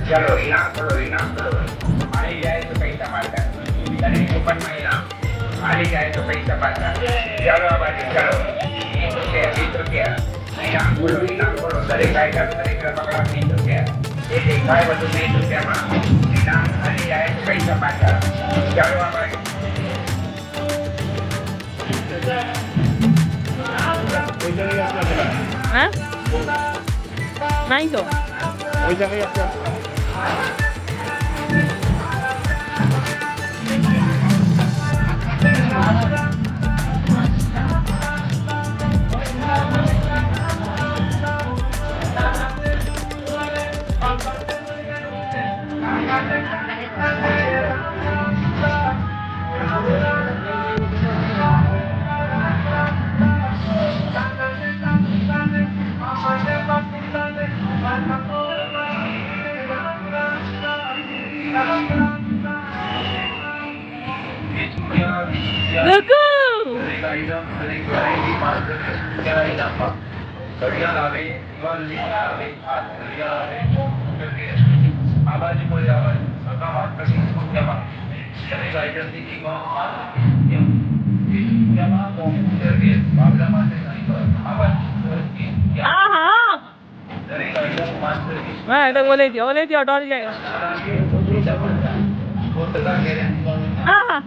चलो इनाम करो आई जाए तो पैसा पाता तरी कूपन में इनाम आई जाए तो पैसा पाता चलो बाजी चलो 20 रुपया इनाम करो तरी का पकड़ा 20 रुपया ये खाए बस 20 रुपया में इनाम आई जाए तो पैसा पाता चलो बाजी Hah? Nah itu. Logo. Nah, itu boleh dia dah dia. Ah.